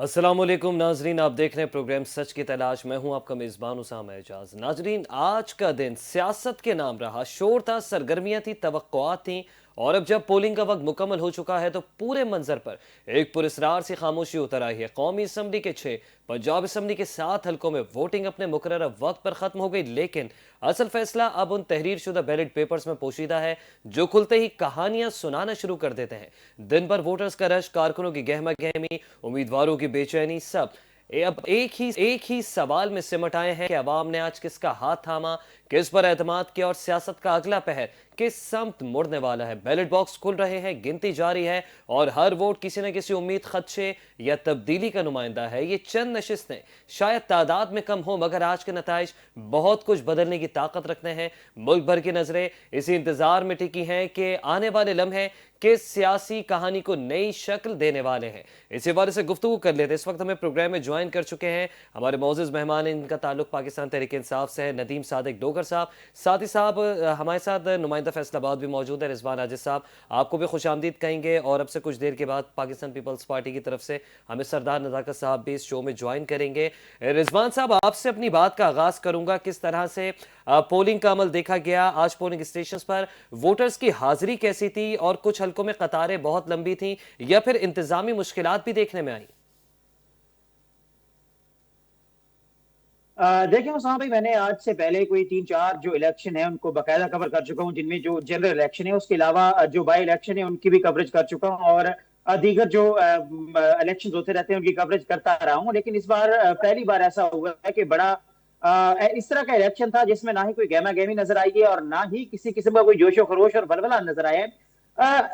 अस्सलामुअलैकुम नाजरीन, आप देख रहे हैं प्रोग्राम सच की तलाश। मैं हूं आपका मेज़बान उसामा एजाज। नाजरीन, आज का दिन सियासत के नाम रहा। शोर था, सरगर्मियां थी, तवक्कुआत थी। और अब जब पोलिंग का वक्त मुकम्मल हो चुका है तो पूरे मंजर पर एक पुरस्रार सी खामोशी उतर आई है। कौमी असम्बली के 6, पंजाब असम्बली के 7 हल्कों में वोटिंग अपने मुकर्रर वक्त पर खत्म हो गई, लेकिन असल फैसला अब उन तहरीर शुदा बैलेट पेपर्स में पोशीदा है जो खुलते ही कहानियां सुनाना शुरू कर देते हैं। दिन भर वोटर्स का रश, कारकुनों की गहमा गहमी, उम्मीदवारों की बेचैनी, सब अब एक ही सवाल में सिमट आए हैं कि अवाम ने आज किसका हाथ थामा, किस पर एतमाद किया और सियासत का अगला पहर किस समत मुड़ने वाला है। बैलेट बॉक्स खुल रहे हैं, गिनती जारी है और हर वोट किसी न किसी उम्मीद, खदशे या तब्दीली का नुमाइंदा है। ये चंद नशिस्तें शायद तादाद में कम हो, मगर आज के नताइज बहुत कुछ बदलने की ताकत रखते हैं। मुल्क भर की नजरें इसी इंतजार में टिकी हैं कि आने वाले लम्हे किस सियासी कहानी को नई शक्ल देने वाले हैं। इसी बारे से गुफ्तगू कर लेते हैं। इस वक्त हमें प्रोग्राम में ज्वाइन कर चुके हैं हमारे मोअज़्ज़िज़ मेहमान। इनका ताल्लुक पाकिस्तान तहरीक इंसाफ से है, नदीम सादिक डोगर साहब। साथ ही साहब हमारे साथ नुमाइंदा फैसलाबाद भी मौजूद है, रिजवान आजिज साहब। आपको भी खुशामदीद कहेंगे। और अब से कुछ देर के बाद पाकिस्तान पीपल्स पार्टी की तरफ से हमें सरदार नज़ाकत साहब भी इस शो में ज्वाइन करेंगे। रिजवान साहब, आपसे अपनी बात का आगाज करूंगा। किस तरह से पोलिंग का अमल देखा गया आज पोलिंग स्टेशन पर? वोटर्स की हाजिरी कैसी थी और कुछ हल्कों में कतारें बहुत लंबी थी या फिर इंतजामी मुश्किलात भी देखने में आई? देखिए उसामा भाई, मैंने आज से पहले कोई 3-4 जो इलेक्शन है उनको बकायदा कवर कर चुका हूँ, जिनमें जो जनरल इलेक्शन है उसके अलावा जो बाई इलेक्शन है उनकी भी कवरेज कर चुका हूँ, और दीगर जो इलेक्शन होते रहते हैं उनकी कवरेज करता रहा हूँ। लेकिन इस बार पहली बार ऐसा हुआ है कि बड़ा इस तरह का इलेक्शन था जिसमें ना ही कोई गहमा गहमी नजर आई है और ना ही किसी किस्म का कोई जोशो खरोश और बलबला नजर आया है।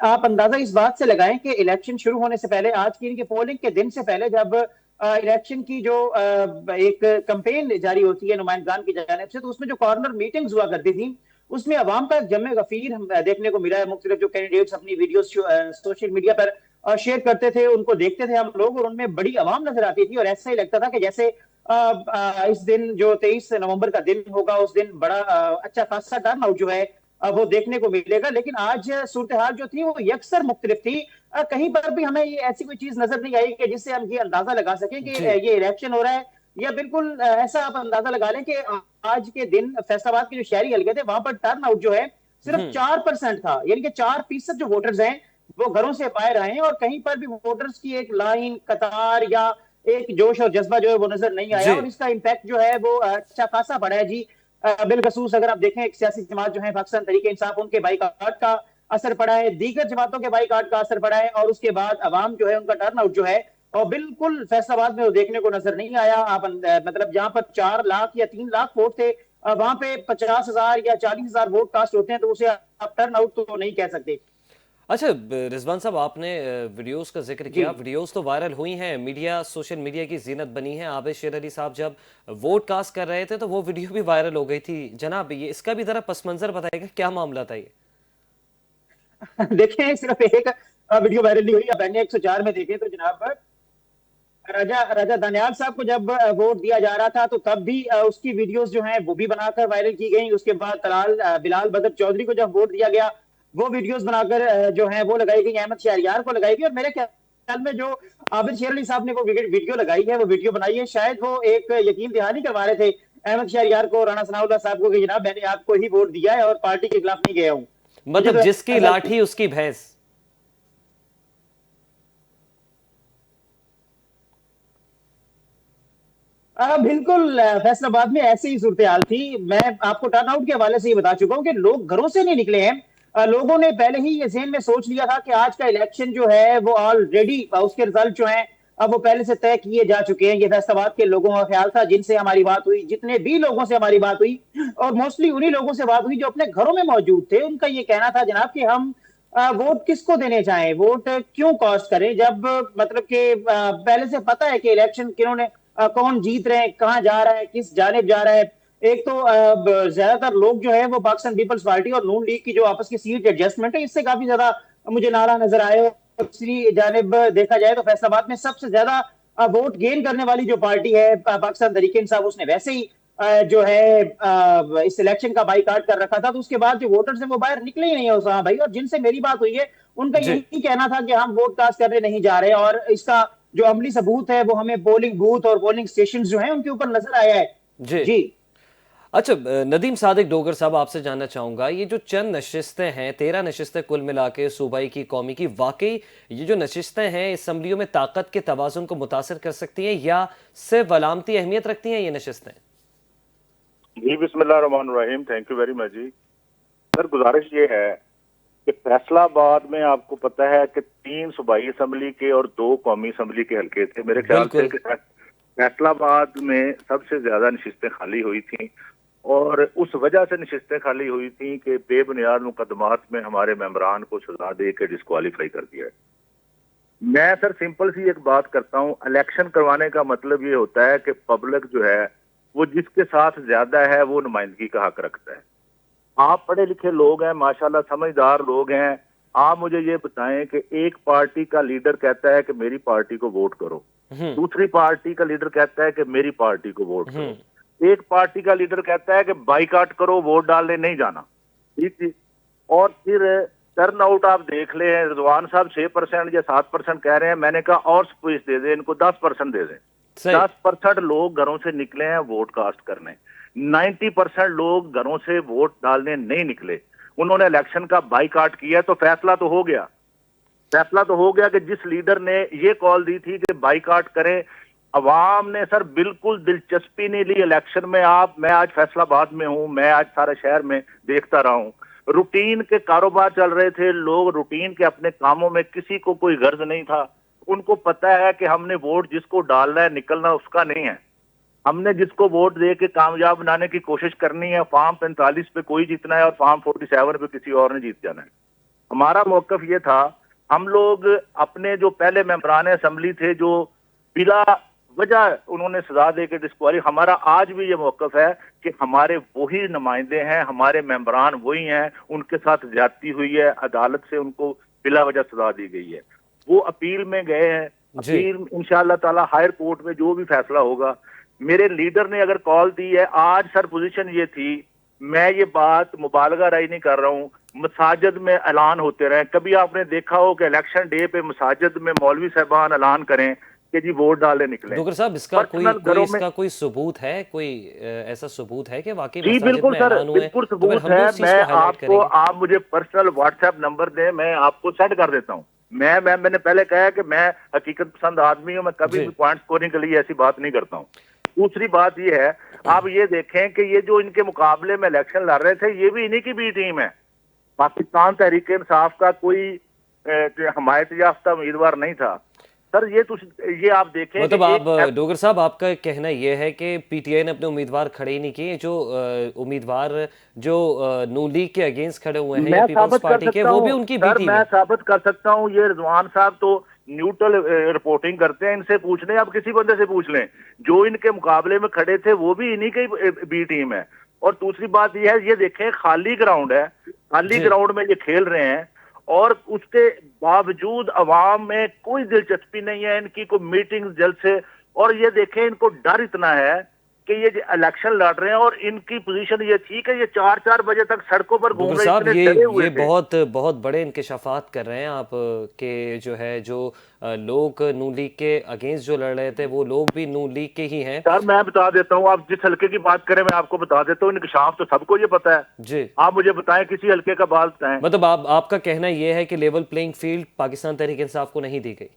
आप अंदाजा इस बात से लगाएं कि इलेक्शन शुरू होने से पहले, आज की इनके पोलिंग के दिन से पहले, जब इलेक्शन की जो एक कैंपेन जारी होती है नुमाइंदगान की जानिब से, तो उसमें जो कॉर्नर मीटिंग्स हुआ करती थी उसमें अवाम का जमे गफीर हम देखने को मिला है। मुख्तलिफ जो कैंडिडेट्स अपनी वीडियोस सोशल मीडिया पर शेयर करते थे, उनको देखते थे हम लोग, और उनमें बड़ी आवाम नजर आती थी और ऐसा ही लगता था कि जैसे इस दिन जो 23 नवंबर का दिन होगा उस दिन बड़ा अच्छा खासा टर्न आउट जो है वो देखने को मिलेगा। लेकिन आज सूरत हाल जो थी वो यकसर मुख्तलिफ थी। कहीं पर भी हमें ये ऐसी कोई चीज नजर नहीं आई कि जिससे हम ये अंदाजा लगा सकें कि जी। ये इलेक्शन हो रहा है, या बिल्कुल ऐसा आप अंदाजा लगा लें कि आज के दिन फैसलाबाद के जो शहरी हल्के थे वहां पर टर्न आउट जो है सिर्फ हम्म। 4% था, यानी कि 4% जो वोटर्स हैं वो घरों से बाहर आए हैं, और कहीं पर भी वोटर्स की एक लाइन, कतार या एक जोश और जज्बा जो है वो नजर नहीं आया। जी। और इसका इम्पैक्ट जो है वो अच्छा खासा पड़ा है जी। बिलखसूस अगर आप देखें, एक सियासी जमात जो है पाकिस्तान तरीके इंसाफ, उनके बाईकाट का असर पड़ा है, दीगर जमातों के बाईकाट का असर पड़ा है, और उसके बाद अवाम जो है उनका टर्न आउट जो है और बिल्कुल फैसलाबाद में वो देखने को नजर नहीं आया। आप मतलब जहां पर 4 लाख या 3 लाख वोट थे, वहां पे 50,000 या 40,000 वोट कास्ट होते हैं, तो उसे आप टर्न आउट तो नहीं कह सकते। अच्छा, रिजवान साहब, आपने वीडियोस का जिक्र जी। किया। वीडियोस तो वायरल हुई हैं, मीडिया, सोशल मीडिया की जीनत बनी है। आबिद शेर अली साहब जब वोट कास्ट कर रहे थे तो वो वीडियो भी वायरल हो गई थी। जनाब, ये इसका भी जरा पस मंजर बताइएगा, क्या मामला था ये? देखें, सिर्फ एक वीडियो वायरल नहीं हुई, अब मैंने 104 में देखे तो जनाब, राजा राजा दानियाल साहब को जब वोट दिया जा रहा था तो तब भी उसकी वीडियोस जो हैं वो भी बनाकर वायरल की गई। उसके बाद तलाल बिलाल बदर चौधरी को जब वोट दिया गया, वो वीडियोस बनाकर जो है वो लगाई गई, अहमद शहरियार को लगाई गई, और मेरे ख्याल में जो आबिद शेर अली साहब ने वो वीडियो लगाई है, वो वीडियो बनाई है, शायद वो एक यकीन दहानी करवा रहे थे अहमद शहरियार को, राणा सनाउल्लाह साहब को, कि जनाब मैंने आपको ही वोट दिया है और पार्टी के खिलाफ नहीं गया हूँ। मुझे मतलब तो जिसकी ऐसा लाठी उसकी भैंस। बिल्कुल फैसलाबाद में ऐसी ही सूरत हाल थी। मैं आपको टर्नआउट के हवाले से ये बता चुका हूँ कि लोग घरों से नहीं निकले हैं। लोगों ने पहले ही ये ज़हन में सोच लिया था कि आज का इलेक्शन जो है वो ऑलरेडी उसके रिजल्ट जो हैं अब वो पहले से तय किए जा चुके हैं। ये फैसलाबाद के लोगों का ख्याल था जिनसे हमारी बात हुई, जितने भी लोगों से हमारी बात हुई, और मोस्टली उन्हीं लोगों से बात हुई जो अपने घरों में मौजूद थे। उनका ये कहना था जनाब कि हम वोट किसको देने चाहें, वोट क्यों कास्ट करें, जब मतलब कि पहले से पता है कि इलेक्शन किन्होंने, कौन जीत रहे हैं, कहाँ जा रहा है, किस जानिब जा रहा है। एक तो ज्यादातर लोग जो है वो पाकिस्तान पीपल्स पार्टी और नून लीग की जो आपस की सीट एडजस्टमेंट है इससे काफी ज्यादा मुझे नारा नजर आया। और दूसरी जानिब देखा जाए तो फैसलाबाद में सबसे ज्यादा वोट गेन करने वाली जो पार्टी है पाकिस्तान तरीके इंसाफ, उसने वैसे ही जो है इस इलेक्शन का बाईकाट कर रखा था। तो उसके बाद जो वोटर्स हैं वो बाहर निकले ही नहीं है उसामा भाई, और जिनसे मेरी बात हुई है उनका जी। यही कहना था कि हम वोट कास्ट करने नहीं जा रहे। और इसका जो अमली सबूत है वो हमें पोलिंग बूथ और पोलिंग स्टेशन जो है उनके ऊपर नजर आया है। जी। जी। अच्छा, नदीम सादिक डोगर साहब, आपसे जानना चाहूंगा, ये जो चंद नशिस्तें हैं, 13 नशिस्तें कुल मिला के सूबाई की कौमी की, वाकई ये जो नशिस्तें हैं असम्बलियों में ताकत के तवाजुन को मुतासर कर सकती हैं या सिर्फ अलामती अहमियत रखती हैं ये नशिस्तें? जी बिस्मिल्लाहिर्रहमानिर्रहीम, थैंक यू वेरी मच जी। सर गुजारिश ये है कि फैसलाबाद में आपको पता है कि 3 सूबाई असम्बली के और 2 कौमी असम्बली के हल्के थे। मेरे ख्याल से बिल्कुल। कि फैसलाबाद में सबसे ज्यादा नशिस्तें खाली हुई थी और उस वजह से नशिस्तें खाली हुई थी कि बेबुनियाद मुकदमात में हमारे मेंबरान को सजा दे के डिस्क्वालीफाई कर दिया है। मैं सर सिंपल सी एक बात करता हूँ, इलेक्शन करवाने का मतलब ये होता है कि पब्लिक जो है वो जिसके साथ ज्यादा है वो नुमाइंदगी का हक रखता है। आप पढ़े लिखे लोग हैं, माशाल्लाह समझदार लोग हैं। आप मुझे ये बताएं कि एक पार्टी का लीडर कहता है कि मेरी पार्टी को वोट करो, हम्म। दूसरी पार्टी का लीडर कहता है कि मेरी पार्टी को वोट हम्म। करो, एक पार्टी का लीडर कहता है कि बाइकाट करो, वोट डालने नहीं जाना। ठीक थी। और फिर टर्न आउट आप देख ले, रिजवान साहब 6% या 7% कह रहे हैं, मैंने कहा और स्पेस दे दें इनको, 10% दे दें। सही। 10% लोग घरों से निकले हैं वोट कास्ट करने, 90% लोग घरों से वोट डालने नहीं निकले, उन्होंने इलेक्शन का बाइकाट किया। तो फैसला तो हो गया, फैसला तो हो गया कि जिस लीडर ने ये कॉल दी थी कि बाइकाट करें, अवाम ने सर बिल्कुल दिलचस्पी नहीं ली इलेक्शन में। मैं आज फैसलाबाद में हूं, मैं आज सारे शहर में देखता रहा हूं, रूटीन के कारोबार चल रहे थे, लोग रूटीन के अपने कामों में, किसी को कोई गर्ज नहीं था। उनको पता है कि हमने वोट जिसको डालना है, निकलना उसका नहीं है, हमने जिसको वोट दे के कामयाब बनाने की कोशिश करनी है। फार्म 45 पे कोई जीतना है और फार्म 47 पे किसी और ने जीत जाना है। हमारा मौकफ ये था, हम लोग अपने जो पहले मेंबरान असेंबली थे जो बिला वजह उन्होंने सजा दे के डिस्क्वाली, हमारा आज भी ये मौकफ है कि हमारे वही नुमाइंदे हैं, हमारे मेंबरान वही हैं, उनके साथ ज्यादती हुई है, अदालत से उनको बिला वजह सजा दी गई है, वो अपील में गए हैं। जी। अपील इंशाअल्लाह ताला हायर कोर्ट में जो भी फैसला होगा, मेरे लीडर ने अगर कॉल दी है आज, सर पोजीशन ये थी, मैं ये बात मुबालगा राय नहीं कर रहा हूँ, मसाजिद में ऐलान होते रहे। कभी आपने देखा हो कि इलेक्शन डे पे मसाजिद में मौलवी साहबान ऐलान करें कि जी वोट डालने निकले? डोगर साहब, इसका कोई पर्सनल कोई घरों में, इसका कोई सबूत है? कोई ऐसा सबूत है कि वाकई जी मसाजिद बिल्कुल में सर, ऐलान हुए हैं? बिल्कुल तो फिर सबूत हम भी है। उस चीज मैं को हाईलाइट आपको, करेंगे। आप मुझे पर्सनल व्हाट्सएप नंबर दें, मैं आपको सेंड कर देता हूँ। मैंने पहले कहा है कि मैं हकीकत पसंद आदमी हूँ, मैं कभी जी। भी पॉइंट स्कोरिंग के लिए ऐसी बात नहीं करता हूँ। दूसरी बात ये है, आप ये देखें कि ये जो इनके मुकाबले में इलेक्शन लड़ रहे थे, ये भी इन्हीं की बी टीम है। पाकिस्तान तहरीक इंसाफ का कोई हमायत याफ्ता उम्मीदवार नहीं था सर। ये आप देखें मतलब कि आप एक डोगर साहब, आपका कहना यह है कि पीटीआई ने अपने उम्मीदवार खड़े ही नहीं किए, जो उम्मीदवार जो नून लीग के अगेंस्ट खड़े हुए हैं या मैं पीपल्स साबित कर पार्टी के, सकता वो भी हूं उनकी बी सर, टीम मैं है? साबित कर सकता हूं। ये रिजवान साहब तो न्यूट्रल रिपोर्टिंग करते हैं, इनसे पूछ लें, आप किसी बंदे से पूछ लें, जो इनके मुकाबले में खड़े थे वो भी इन्हीं की बी टीम है। और दूसरी बात ये है, ये देखें खाली ग्राउंड है, खाली जी। ग्राउंड में ये खेल रहे हैं और उसके बावजूद अवाम में कोई दिलचस्पी नहीं है इनकी, कोई मीटिंग जलसे। और ये देखें, इनको डर इतना है कि ये इलेक्शन लड़ रहे हैं और इनकी पोजीशन ये थी कि ये 4-4 बजे तक सड़कों पर घूम डोगर रहे, साहब, इतने ये डरे हुए ये थे। बहुत बहुत बड़े इंकशाफात कर रहे हैं आप के, जो है जो लोग नून लीग के अगेंस्ट जो लड़ रहे थे वो लोग भी नून लीग के ही हैं। सर मैं बता देता हूँ, आप जिस हल्के की बात करें मैं आपको बता देता हूँ, इंकशाफ तो सबको ये पता है। जी। आप मुझे बताएं किसी हल्के का बात बताएं। मतलब आपका कहना यह है कि level playing field Pakistan Tehreek Insaf को नहीं दी गई?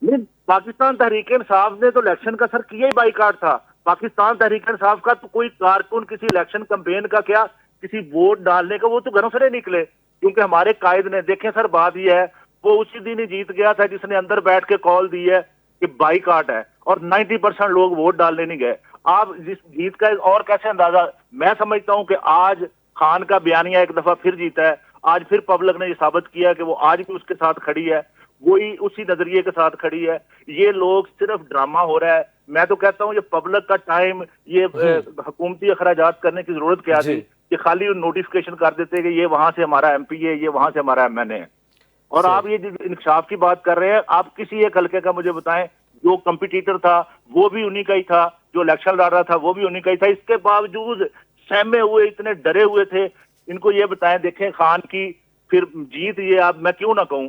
नहीं, पाकिस्तान तहरीक इंसाफ ने तो इलेक्शन का सर किया ही बाइकाट था। पाकिस्तान तहरीक इंसाफ का तो कोई कारकुन किसी इलेक्शन कैंपेन का क्या, किसी वोट डालने का, वो तो घरों से नहीं निकले, क्योंकि हमारे कायद ने, देखें सर बात यह है, वो उसी दिन ही जीत गया था जिसने अंदर बैठ के कॉल दी है कि बाइकाट है, और 90% लोग वोट डालने नहीं गए। आप जिस जीत का और कैसे अंदाजा, मैं समझता हूं कि आज खान का बयानिया एक दफा फिर जीता है, आज फिर पब्लिक ने ये साबित किया कि वो आज भी उसके साथ खड़ी है, वही उसी नजरिए के साथ खड़ी है। ये लोग सिर्फ ड्रामा हो रहा है। मैं तो कहता हूँ ये पब्लिक का टाइम, ये हुकूमती अखराजात करने की जरूरत क्या थी कि खाली नोटिफिकेशन कर देते कि ये वहां से हमारा एमपी है, ये वहां से हमारा एमएनए है। और आप ये जो इंसाफ की बात कर रहे हैं, आप किसी एक हल्के का मुझे बताएं जो कंपिटिटर था वो भी उन्हीं का ही था, जो इलेक्शन लड़ रहा था वो भी उन्हीं का ही था, इसके बावजूद सहमे हुए, इतने डरे हुए थे। इनको ये बताएं, देखें खान की फिर जीत, ये आप मैं क्यों ना कहूं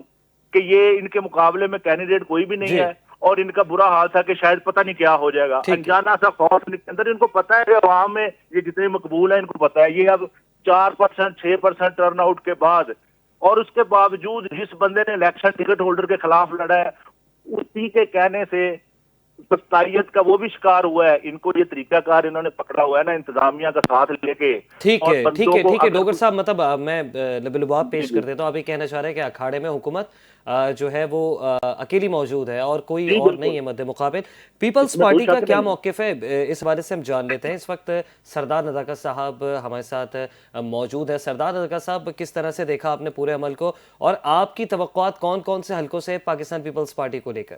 कि ये इनके मुकाबले में कैंडिडेट कोई भी नहीं है। और इनका बुरा हाल था कि शायद पता नहीं क्या हो जाएगा, ठीक है। अनजाना सा खौफ इनके अंदर। इनको पता है कि अवाम में ये जितने मकबूल है, इनको पता है। ये अब 4%, 6% टर्न आउट के बाद, और उसके बावजूद जिस बंदे ने इलेक्शन टिकट होल्डर के खिलाफ लड़ा है, उसी के कहने से सत्तायत का वो भी शिकार हुआ है। इनको ये तरीकाकार इन्होंने पकड़ा हुआ है ना, इंतजामिया का साथ लेके। ठीक और है, ठीक बंदों है, को ठीक है अगर डोगर कुछ- साहब, मतलब मैं लबलुआब पेश जी कर देता हूँ। आप ये कहना चाह रहे हैं कि अखाड़े में हुकूमत जो है वो अकेली मौजूद है और कोई जी, और बिल्कुल। नहीं है मद्दे मुकाबिल। पीपल्स इसमें कोई पार्टी का शक क्या नहीं है। मौक़िफ़ है, इस हवाले से हम जान लेते हैं। इस वक्त सरदार नज़ाकत साहब हमारे साथ मौजूद है। सरदार नज़ाकत साहब, किस तरह से देखा आपने पूरे अमल को, और आपकी तवक्कुआत कौन कौन से हलकों से पाकिस्तान पीपल्स पार्टी को लेकर?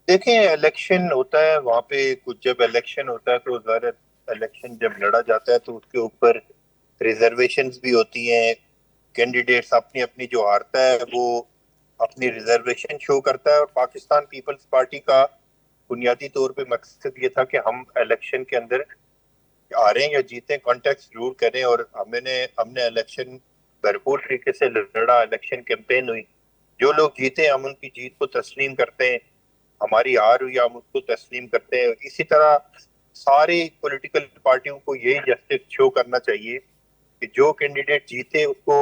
देखें, इलेक्शन होता है वहां पे कुछ, जब इलेक्शन होता है तो ज़ाहिर इलेक्शन जब लड़ा जाता है तो उसके ऊपर रिजर्वेशंस भी होती हैं। कैंडिडेट्स अपनी अपनी जो हारता है वो अपनी रिजर्वेशन शो करता है। और पाकिस्तान पीपल्स पार्टी का बुनियादी तौर पे मकसद ये था कि हम इलेक्शन के अंदर हारें या जीतें, कॉन्टेस्ट जरूर करें। और हमने इलेक्शन भरपूर तरीके से लड़ा, इलेक्शन कैंपेन हुई। जो लोग जीते हम उनकी जीत को तस्लीम करते हैं, हमारी हार हुई हम उसको तस्लीम करते हैं। इसी तरह सारी पॉलिटिकल पार्टियों को यही जस्टिस शो करना चाहिए कि जो कैंडिडेट जीते उसको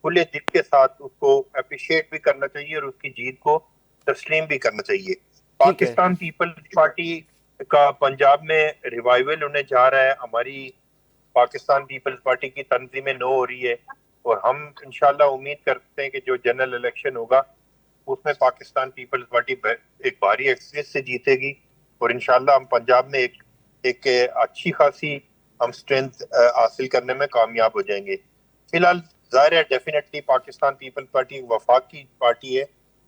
खुले दिल के साथ उसको अप्रिशिएट भी करना चाहिए और उसकी जीत को तस्लीम भी करना चाहिए। ठीक है। पाकिस्तान पीपल्स पार्टी का पंजाब में रिवाइवल होने जा रहा है। हमारी पाकिस्तान पीपल्स पार्टी की तंजीमें नो हो रही है और हम इंशाल्लाह उम्मीद करते हैं कि जो जनरल इलेक्शन होगा उसमें पाकिस्तान पीपल्स पार्टी एक भारी एक्सप्रेस से जीतेगी और इंशाल्लाह हम पंजाब में एक अच्छी खासी हम स्ट्रेंथ हासिल करने में कामयाब हो जाएंगे। फिलहाल जाहिर है डेफिनेटली पाकिस्तान पीपल्स पार्टी एक वफाकी पार्टी है।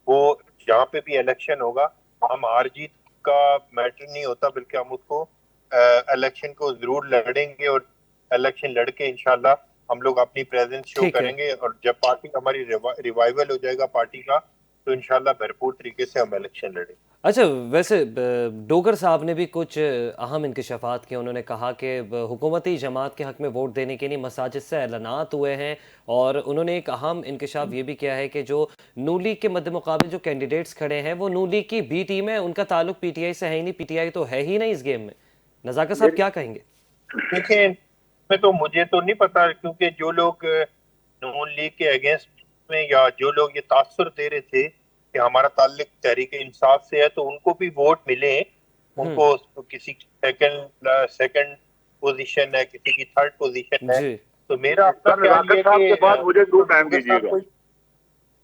वो जहाँ पे भी इलेक्शन होगा, हम हार जीत का मैटर नहीं होता, बल्कि हम उसको इलेक्शन को जरूर लड़ेंगे और इलेक्शन लड़के इंशाल्लाह हम लोग अपनी प्रेजेंस शो ठीक है। करेंगे। और जब पार्टी हमारी रिवाइवल हो जाएगा पार्टी का, तो इंशाल्लाह भरपूर तरीके से हम इलेक्शन लड़ेंगे। अच्छा, वैसे डोगर साहब ने भी कुछ अहम इंकशाफात किए। उन्होंने कहा कि हुकूमती जमात के हक़ में वोट देने के लिए मसाजिद से ऐलानात हुए हैं, और उन्होंने एक अहम इंकशाफ ये भी किया है कि जो नू लीग के मद्दे मुकाबले जो कैंडिडेट्स खड़े हैं वो नू लीग की बी टीम है, उनका ताल्लुक पीटीआई से है ही नहीं, पीटीआई तो है ही नहीं इस गेम में। नज़ाकत साहब क्या कहेंगे? देखिए, मैं तो मुझे तो नहीं पता, क्योंकि जो लोग नून लीग के अगेंस्ट में या जो लोग ये तासुर दे रहे थे कि हमारा ताल्लुक तहरीक इंसाफ से है, तो उनको भी वोट मिले। उनको किसी की सेकंड पोजीशन है, किसी की थर्ड पोजीशन है। जी। तो मेरा अपना ख्याल ये साहब है के बाद मुझे दो टाइम डोगर साहब दीजिएगा।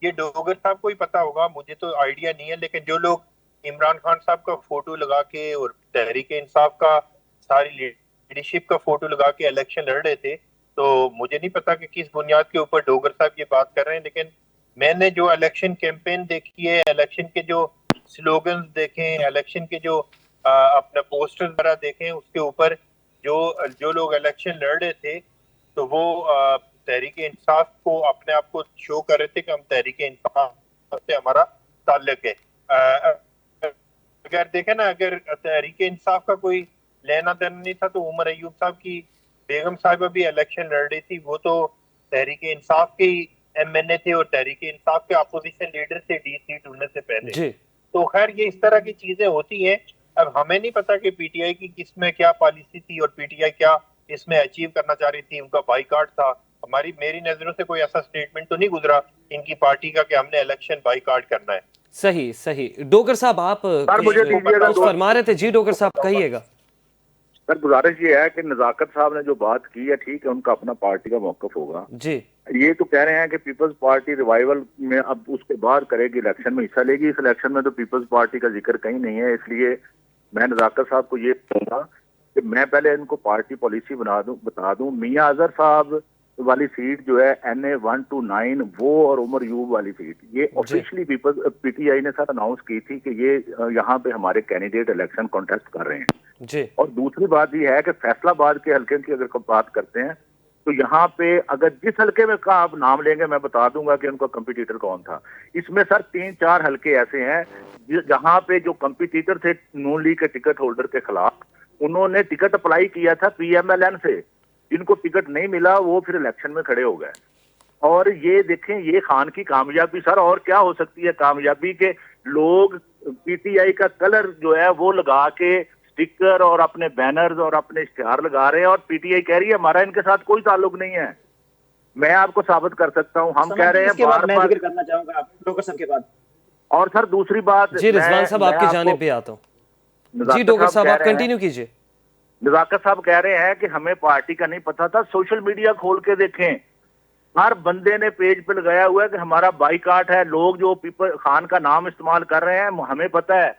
ये डोगर साहब को ही पता होगा, मुझे तो आइडिया नहीं है। लेकिन जो लोग इमरान खान साहब का फोटो लगा के और तहरीक इंसाफ का सारी लीडरशिप का फोटो लगा के इलेक्शन लड़ रहे थे, तो मुझे नहीं पता कि किस बुनियाद के ऊपर डोगर साहब ये बात कर रहे हैं। लेकिन मैंने जो इलेक्शन कैंपेन देखी है, इलेक्शन के जो स्लोगन्स देखे हैं, इलेक्शन के जो अपने पोस्टर वगैरह देखे हैं, उसके ऊपर जो जो लोग इलेक्शन लड़ रहे थे, तो वो तहरीक इंसाफ को अपने आप को शो कर रहे थे कि हम तहरीक इंसाफ से हमारा ताल्लुक है। अगर देखें ना, अगर तहरीक इंसाफ का कोई लेना देना नहीं था तो उमर अयूब साहब की बेगम साहिबा भी इलेक्शन लड़ रही थी, वो तो तहरीक इंसाफ के ही एमएनए थे और तहरीक इंसाफ के अपोजिशन लीडर थे डी सीट होने से पहले। जी। तो खैर ये इस तरह की चीजें होती हैं। अब हमें नहीं पता कि पीटीआई की किसमें क्या पॉलिसी थी और पीटीआई क्या इसमें अचीव करना चाह रही थी, उनका बाइकआउट था। मेरी नजरों से कोई ऐसा स्टेटमेंट तो नहीं गुजरा इनकी पार्टी का कि हमने इलेक्शन बाइकआउट करना है। सही सही। डोगर साहब, आप मुझे दीजिएगा कुछ फरमा रहे थे। जी डोगर साहब, कहिएगा। सर, गुजारिश ये है कि नजाकत साहब ने जो बात की है, ठीक है, उनका अपना पार्टी का मौकफ होगा। जी। ये तो कह रहे हैं कि पीपल्स पार्टी रिवाइवल में अब उसके बाद करेगी, इलेक्शन में हिस्सा लेगी। इस इलेक्शन में तो पीपल्स पार्टी का जिक्र कहीं नहीं है। इसलिए मैं नजाकत साहब को ये कहूंगा कि मैं पहले इनको पार्टी पॉलिसी बता दूं। मियां अजहर साहब वाली सीट जो है NA 1 to 9, वो और उमर यूब वाली सीट, ये ऑफिशियली पीटीआई ने सर अनाउंस की थी कि ये यहाँ पे हमारे कैंडिडेट इलेक्शन कॉन्टेस्ट कर रहे हैं। जी। और दूसरी बात ये है कि फैसलाबाद के हल्के की अगर बात करते हैं तो यहाँ पे अगर जिस हल्के में का आप नाम लेंगे मैं बता दूंगा कि उनका कंपटीटर कौन था। इसमें सर 3-4 हल्के ऐसे हैं जहाँ पे जो कंपटीटर थे नून लीग के टिकट होल्डर के खिलाफ, उन्होंने टिकट अप्लाई किया था PMLN से, जिनको टिकट नहीं मिला वो फिर इलेक्शन में खड़े हो गए। और ये देखें, ये खान की कामयाबी सर, और क्या हो सकती है कामयाबी के लोग पीटीआई का कलर जो है वो लगा के स्टिकर और अपने बैनर्स और अपने इश्तिहार लगा रहे हैं, और पीटीआई कह रही है हमारा इनके साथ कोई ताल्लुक नहीं है। मैं आपको साबित कर सकता हूं, हम कह रहे हैं बार मैं बार। जिक्र करना चाहूंगा डोगर साहब के बाद। और सर दूसरी बात, जी रिजवान साहब आपकी जानिब पे आता हूँ। जी डोगर साहब आप कंटिन्यू कीजिए। नजाकत साहब कह रहे हैं कि हमें पार्टी का नहीं पता था। सोशल मीडिया खोल के देखें, हर बंदे ने पेज पे लगाया हुआ है कि हमारा बाइकाट है। लोग जो पीपल खान का नाम इस्तेमाल कर रहे हैं, हमें पता है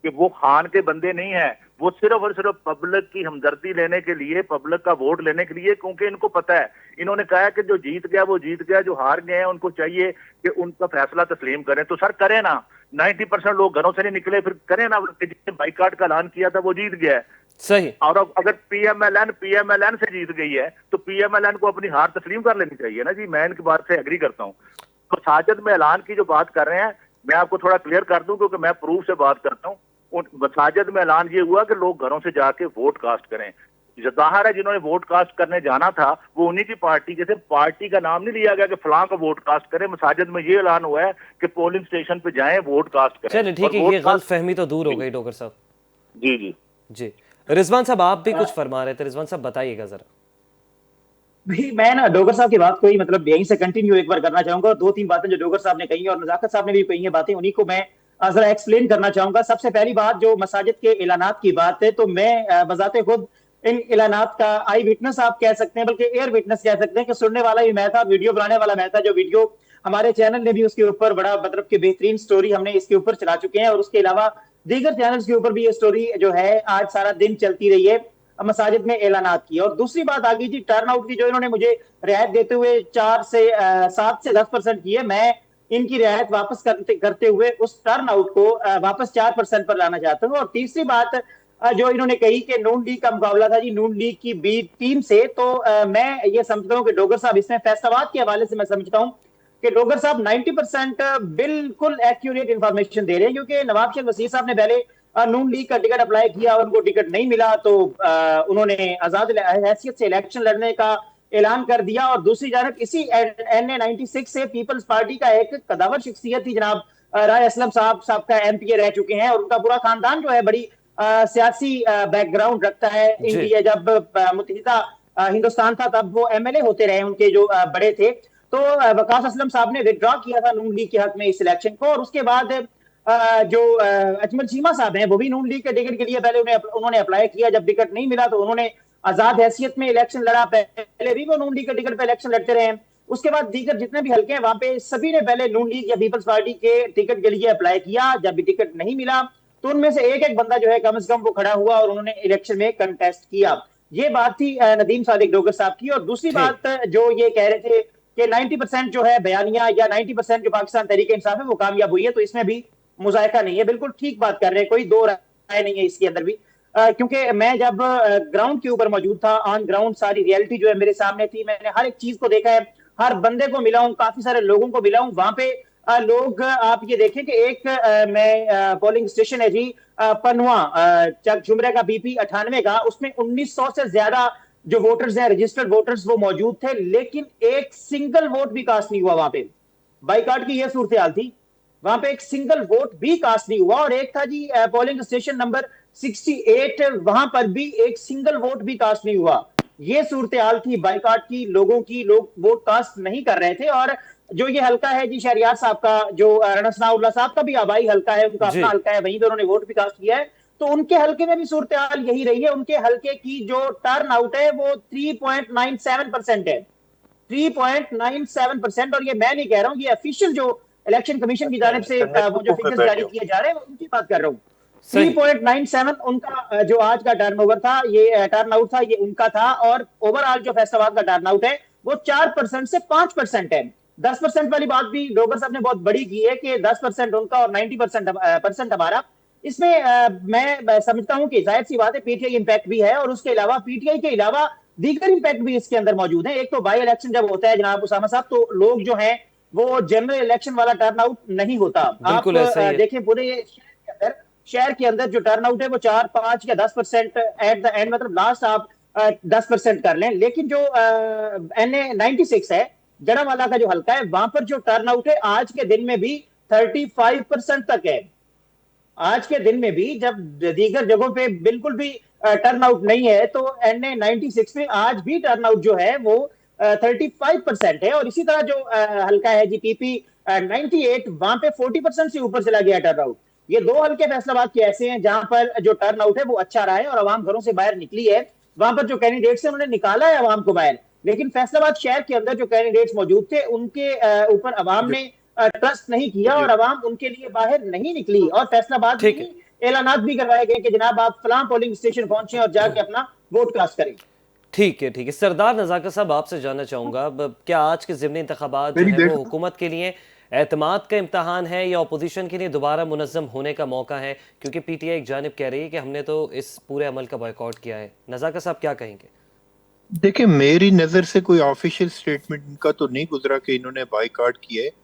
कि वो खान के बंदे नहीं है, वो सिर्फ और सिर्फ पब्लिक की हमदर्दी लेने के लिए, पब्लिक का वोट लेने के लिए, क्योंकि इनको पता है, इन्होंने कहा है कि जो जीत गया वो जीत गया, जो हार गए हैं उनको चाहिए कि उनका फैसला तस्लीम करें। तो सर करें ना, 90% लोग घरों से नहीं निकले, फिर करें ना, जिसने बाइकाट का ऐलान किया था वो जीत गया है। सही। और अगर पीएमएलएन से जीत गई है तो पीएमएलएन को अपनी हार तस्लीम कर लेनी चाहिए ना जी। मैं इनकी बात से एग्री करता हूँ। तो मसाजिद में ऐलान की जो बात कर रहे हैं, मैं आपको थोड़ा क्लियर कर दूं क्योंकि मैं प्रूफ से बात करता हूँ। मसाजिद में ऐलान ये हुआ कि लोग घरों से जाके वोट कास्ट करें। जाहिर है जिन्होंने वोट कास्ट करने जाना था वो उन्हीं की पार्टी के थे। पार्टी का नाम नहीं लिया गया कि फलां का वोट कास्ट करें। मसाजिद में ये ऐलान हुआ है कि पोलिंग स्टेशन पे जाएं, वोट कास्ट करें। चलिए ठीक है, ये गलत फहमी तो दूर हो गई डोगर साहब। जी जी जी रिजवान साहब आप भी कुछ फरमा रहे थे, रिजवान साहब बताइएगा जरा। भाई मैं ना डोगर साहब की बात को ही मतलब यहीं से कंटिन्यू एक बार करना चाहूंगा, और दो तीन बातें जो डोगर साहब ने कही और नजाकत साहब ने भी कही है बातें, उन्हीं को मैं जरा एक्सप्लेन करना चाहूंगा। सबसे पहली बात जो मसाजिद के ऐलानात की बात है, तो मैं बजाते खुद इन ऐलानात का आई विटनेस आप कह सकते हैं, बल्कि एयर विटनेस कह सकते हैं, कि सुनने वाला भी मैं था, वीडियो बनाने वाला मैं था। जो वीडियो हमारे चैनल ने भी उसके ऊपर बड़ा मतलब की बेहतरीन स्टोरी हमने इसके ऊपर चला चुके हैं, और उसके अलावा दीगर चैनल्स के ऊपर भी ये स्टोरी जो है आज सारा दिन चलती रही है मसाजिद में ऐलानात की। और दूसरी बात आ गई जी टर्नआउट की, जो इन्होंने मुझे रियायत देते हुए 7 से 10% की है। मैं इनकी रियायत वापस करते हुए उस टर्नआउट को वापस 4% पर लाना चाहता हूँ। और तीसरी बात जो इन्होंने कही कि नून लीग का मुकाबला था जी नून लीग की बी टीम से, तो मैं ये समझता हूँ कि डोगर साहब इसमें फैसलाबाद के हवाले से मैं समझता हूँ कि डोगर साहब 90% बिल्कुल एक्यूरेट इंफॉर्मेशन दे रहे हैं, क्योंकि नवाब शेख वसीर साहब ने पहले नून लीग का टिकट अप्लाई किया और उनको टिकट नहीं मिला, तो उन्होंने आजाद हैसियत से इलेक्शन लड़ने का ऐलान कर दिया। और दूसरी जानब इसी NA 96 से पीपल्स पार्टी का एक कदावर शख्सियत थी जनाब राय असलम साहब का MP रह चुके हैं, और उनका पूरा खानदान जो है बड़ी सियासी बैकग्राउंड रखता है। इंडिया जब मुत्तहिदा हिंदुस्तान था तब वो MLA होते रहे, उनके जो बड़े थे। तो वकास असलम साहब ने विड्रॉ किया था नून लीग के हक में इस इलेक्शन को, और उसके बाद जो अजमल चीमा साहब हैं वो भी नून लीग के टिकट के लिए पहले उन्होंने अप्लाई किया। जब टिकट नहीं मिला तो उन्होंने आजाद हैसियत में इलेक्शन लड़ा, पहले भी वो नून लीग के टिकट पे इलेक्शन लड़ते रहे हैं। उसके बाद दीगर जितने भी हल्के हैं वहां पे सभी ने पहले नून लीग या पीपल्स पार्टी के टिकट के लिए अप्लाई किया। जब भी टिकट नहीं मिला तो उनमें से एक एक बंदा जो है कम से कम वो खड़ा हुआ और उन्होंने इलेक्शन में कंटेस्ट किया। ये बात थी नदीम सादिक डोगर साहब की। और दूसरी बात जो ये कह रहे थे कि 90% जो है बयानिया या 90% जो पाकिस्तान तहरीक इंसाफ है वो कामयाब हुई है, तो इसमें भी मुजायका नहीं है। बिल्कुल ठीक बात कर रहे हैं, कोई दो राय नहीं है इसके अंदर भी। क्योंकि मैं जब ग्राउंड के ऊपर मौजूद था, ऑन ग्राउंड सारी रियलिटी जो है मेरे सामने थी, मैंने हर एक चीज को देखा है, हर बंदे को मिला हूं, काफी सारे लोगों को मिला हूं वहां पे। लोग आप ये देखें कि एक मैं पोलिंग स्टेशन है जी पनवा चक झुमरे का BP 98 का, उसमें 1900 से ज्यादा जो वोटर्स हैं रजिस्टर्ड वोटर्स वो मौजूद थे, लेकिन एक सिंगल वोट भी कास्ट नहीं हुआ वहां पे। बाइकाट की यह सूरत हाल थी, वहां पे एक सिंगल वोट भी कास्ट नहीं हुआ। और एक था जी पोलिंग स्टेशन नंबर 68, वहां पर भी एक सिंगल वोट भी कास्ट नहीं हुआ। ये सूरत हाल थी बाइकाट की, लोगों की, लोग वोट कास्ट नहीं कर रहे थे। और जो ये हल्का है जी शहरियार साहब का, जो राणा सनाउल्लाह साहब का भी आबाई हल्का है, उनका अपना हल्का है, वहीं पे उन्होंने वोट भी कास्ट किया है। तो उनके हल्के में भी सूरत हाल यही रही है। उनके हल्के की जो टर्न आउट है वो 3.97% है, 3.97%। और ये मैं नहीं कह रहा हूं, ये ऑफिशियल जो इलेक्शन कमीशन की जानिब से वो जो फिगर्स जारी किए जा रहे हैं उनकी बात कर रहा हूँ। 3.97 उनका जो आज का टर्नओवर था, ये टर्नआउट था, ये उनका था। और ओवरऑल जो फैसलाबाद का टर्नआउट है वो 4% से 5% है। 10% वाली बात भी डोगर साहब ने बहुत बड़ी की है कि 10% उनका और 90% हमारा। इसमें मैं समझता हूं कि जाहिर सी बात है PTI इंपैक्ट भी है, और उसके अलावा PTI के अलावा दीगर इंपैक्ट भी इसके अंदर मौजूद है। एक तो बाई इलेक्शन जब होता है जनाब उसामा साहब, तो लोग जो हैं वो जनरल इलेक्शन वाला टर्नआउट नहीं होता। आप देखें पूरे शहर के अंदर जो टर्नआउट है वो 4, 5 या 10% एट द एंड, मतलब लास्ट आप 10% कर लें। लेकिन जो NA 96 है जड़ावाला का जो हल्का है, वहां पर जो टर्नआउट है आज के दिन में भी 35% तक है। आज के दिन में भी जब दीगर जगहों पे बिल्कुल भी टर्न आउट नहीं है, तो एनए 96 में आज भी टर्न आउट जो है वो 35% है। और इसी तरह जो हल्का है जीपीपी 98, वहां पे 40% से ऊपर चला गया टर्न आउट। ये दो हल्के फैसलाबाद के ऐसे हैं जहां पर जो टर्न आउट है वो अच्छा रहा है और आवाम घरों से बाहर निकली है। वहां पर जो कैंडिडेट्स है उन्होंने निकाला है आवाम को बाहर, लेकिन फैसलाबाद शहर के अंदर जो कैंडिडेट्स मौजूद थे उनके ऊपर आवाम ने ट्रस्ट नहीं किया और आवाम उनके लिए बाहर नहीं निकली। और फैसलाबाद में ठीक है। ही ऐलानात भी करवाए गए कि जनाब आप फलां पोलिंग स्टेशन पहुंचे और जाके अपना वोट कास्ट करें। ठीक है, ठीक है। सरदार नज़ाकत साहब, आपसे जानना चाहूँगा, क्या आज के ज़िमनी इंतखाबात जो है वो हुकूमत के लिए एतमाद का इम्तहान है या अपोजिशन के लिए दोबारा मुनज़्ज़म होने का मौका है? क्योंकि पीटीआई एक जानिब कह रही है कि हमने तो इस पूरे अमल का बॉयकॉट किया है। नज़ाकत साहब क्या कहेंगे? देखिए, मेरी नज़र से कोई ऑफिशियल स्टेटमेंट इनका तो नहीं गुजरा कि इन्होंने बाइकआउट किया है।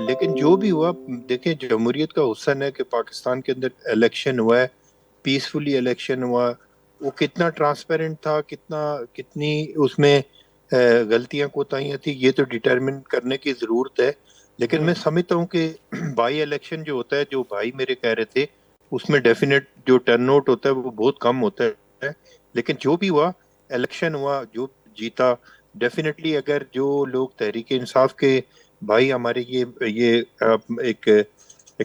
लेकिन जो भी हुआ, देखिए, जमहूरियत का हुस्न है कि पाकिस्तान के अंदर इलेक्शन हुआ है, पीसफुली इलेक्शन हुआ। वो कितना ट्रांसपेरेंट था, कितनी उसमें गलतियां कोताहियां थी, ये तो डिटरमिन करने की ज़रूरत है। लेकिन मैं समझता हूँ कि बाई इलेक्शन जो होता है, जो भाई मेरे कह रहे थे, उसमें डेफिनेट जो टर्नआउट होता है वो बहुत कम होता है। लेकिन जो भी हुआ, इलेक्शन हुआ, जो जीता, डेफिनेटली अगर जो लोग तहरीक इंसाफ के भाई हमारे ये एक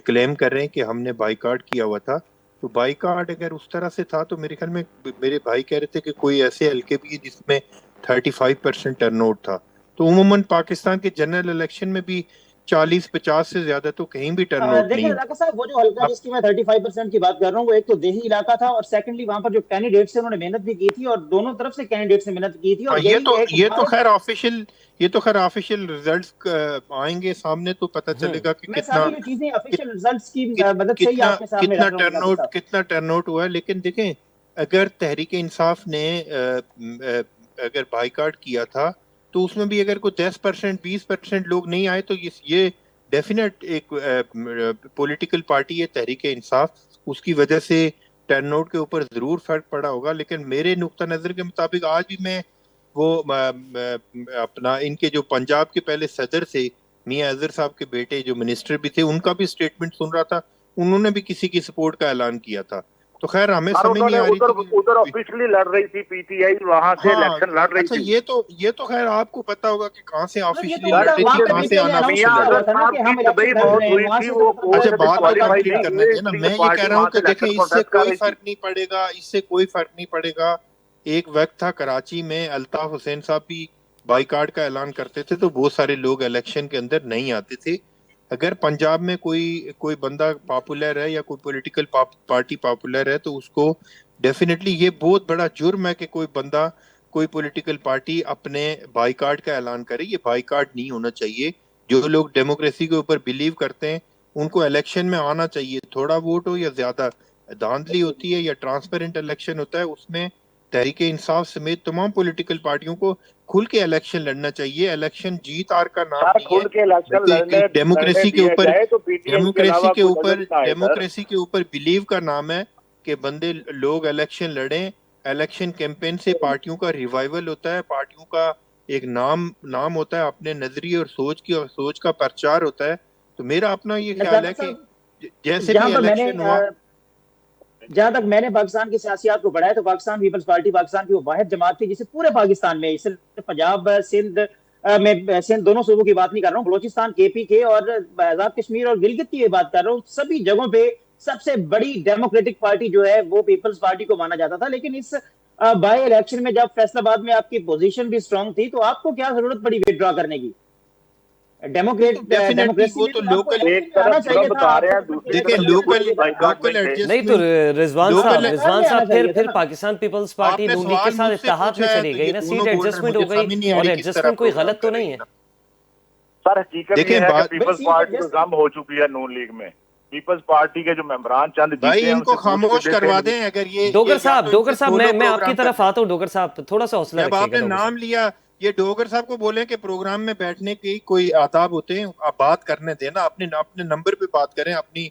क्लेम कर रहे हैं कि हमने बाइकआउट किया हुआ था, तो बाइकआउट अगर उस तरह से था तो मेरे ख्याल में मेरे भाई कह रहे थे कि कोई ऐसे हल्के भी है जिसमें 35% टर्नआउट था। तो उमूमन पाकिस्तान के जनरल इलेक्शन में भी 40-50 से ज्यादा तो कहीं भी टर्नआउट नहीं देखिए होता। रज़ाक साहब, वो जो हल्का जिसकी मैं 35% की बात कर रहा हूँ, वो एक तो देही इलाका था और सेकंडली वहां पर जो कैंडिडेट्स थे उन्होंने मेहनत भी की थी और दोनों तरफ से कैंडिडेट्स ने मेहनत की थी। और ये यही तो एक ये तो वाहिद, खैर ऑफिशियल ये तो खैर ऑफिशियल रिजल्ट्स आएंगे सामने तो पता चलेगा कि मैं सारी जो चीजें ऑफिशियल रिजल्ट्स की मदद से ही आपके सामने रख रहा हूँ रज़ाक साहब। कितना टर्नआउट हुआ है। लेकिन देखें, अगर तहरीक इंसाफ ने अगर बाइकआउट किया था तो उसमें भी अगर कोई 10%, 20% लोग नहीं आए तो ये डेफिनेट एक पॉलिटिकल पार्टी है तहरीक इंसाफ, उसकी वजह से टर्नआउट के ऊपर जरूर फर्क पड़ा होगा। लेकिन मेरे नुक्ता नजर के मुताबिक आज भी मैं वो अपना इनके जो पंजाब के पहले सदर थे, मियां अजहर साहब के बेटे जो मिनिस्टर भी थे, उनका भी स्टेटमेंट सुन रहा था। उन्होंने भी किसी की सपोर्ट का ऐलान किया था। तो खैर हमें समझ नहीं आ रही उधर थी उधर ऑफिशियली लड़ रही थी पीटीआई, वहां से हाँ, इलेक्शन लड़ रही अच्छा, थी। ये तो खैर आपको पता होगा कि कहाँ से मतलब ये ऑफिशियली तो लड़ उनका रही वहां थी, पे कहाँ से पीटीआई ने अनाउंस मियां अनऑफिशियल किया लड़ हुआ अजहर रही था थी। ना साहब कि की हम दुबई इलेक्शन लड़ मौत रहे हैं, हुई वहां थी, से वो उनकी तरफ कोई से अच्छा, बात आप डिस्क्वालीफाई कंप्लीट नहीं करने हुए, दें ना। मैं ये कह रहा पार्टी हूँ वहां से कि देखें, इलेक्शन इससे कॉन्टेस्ट कर कोई रही थी। फर्क नहीं पड़ेगा, इससे कोई फर्क नहीं पड़ेगा। एक वक्त था कराची में अल्ताफ हुसैन साहब भी बाइकाट का ऐलान करते थे तो बहुत सारे लोग इलेक्शन के अंदर नहीं आते थे। अगर पंजाब में कोई कोई बंदा पॉपुलर है या कोई पॉलिटिकल पार्टी पॉपुलर है तो उसको डेफिनेटली ये बहुत बड़ा जुर्म है कि कोई बंदा, कोई पॉलिटिकल पार्टी अपने बाइकाट का ऐलान करे। ये बाइकाट नहीं होना चाहिए। जो लोग डेमोक्रेसी के ऊपर बिलीव करते हैं उनको इलेक्शन में आना चाहिए, थोड़ा वोट हो या ज्यादा। धांधली होती है या ट्रांसपेरेंट इलेक्शन होता है, उसमें तहरीक इंसाफ समेत तमाम पॉलिटिकल पार्टियों को खुल के इलेक्शन लड़ना चाहिए। इलेक्शन जीत हार का नाम सर नहीं है, खुल के इलेक्शन बल्कि लड़ने दिया जाए तो पीटीआई के अलावा कोई नजर ना आए सर। डेमोक्रेसी के ऊपर बिलीव का नाम है कि बंदे लोग इलेक्शन लड़ें। इलेक्शन कैंपेन से पार्टियों का रिवाइवल होता है, पार्टियों का एक नाम होता है, अपने नजरिए और सोच का प्रचार होता है। तो मेरा अपना ये ख्याल है नज़ाकत कि साहब, जैसे भी जहां पर मैंने इलेक्शन हुआ। जहां तक मैंने पाकिस्तान की सियासियात को पढ़ा है, तो पाकिस्तान पीपल्स पार्टी पाकिस्तान की वो वाहिद जमात थी जिसे पूरे पाकिस्तान में, सिर्फ पंजाब सिंध में, सिंध दोनों सूबों की बात नहीं कर रहा हूँ, बलोचिस्तान केपीके और आजाद कश्मीर और गिलगित की बात कर रहा हूँ, सभी जगहों पे सबसे बड़ी डेमोक्रेटिक पार्टी जो है वो पीपल्स पार्टी को माना जाता था। लेकिन इस बाई इलेक्शन में जब फैसलाबाद में आपकी पोजीशन भी स्ट्रांग थी, तो आपको क्या जरूरत पड़ी विड्रॉ करने की? डेफिनेटली डेमोक्रेसी वो में तो तो आपको लोकल, एक इलेक्शन में आना तरफ चाहिए जुर्म था, बता रहे आपको हैं, तो दूसरी देखें, तरफ कंपेटिशन ये करने खुद के की लिए था। बाइकाट में लोकल थे। नहीं तो एडजस्टमेंट, रिजवान साहब, लोकल रिजवान पहले आना साहब, फिर चाहिए था फिर ना। पाकिस्तान पीपल्स पार्टी आपने नून लीग के सवाल साथ मुझसे इत्तेहाद में पूछा है चली तो गई ये ना, दोनों सीट बोल रहे हैं, एडजस्टमेंट हो मुझे गई समझ नहीं आ और रही किस तरह एडजस्टमेंट कोई प्रोग्राम गलत तो कर नहीं रही है। है। सर हकीकत ये देखें है कि बात, पीपल्स सीट पार्टी तो एडजस्ट, गम हो चुकी है नून लीग में। पीपल्स पार्टी के जो मेंबरान चंद भाई जीते हैं इनको उनसे पूछ के खामोश देखें। करवा दें। अगर ये डोगर या साहब, तो डोगर इनसे साहब, सोलो मैं आपकी प्रोग्राम तरफ करने, आता हूँ। डोगर साहब, थोड़ा सा हौसला जब रखिएगा आपने डोगर साहब। नाम लिया, ये डोगर साहब को बोले कि प्रोग्राम में बैठने की कोई आदाब होते हैं, आप बात करने देना, अपने अपने नंबर पे बात करें, अपनी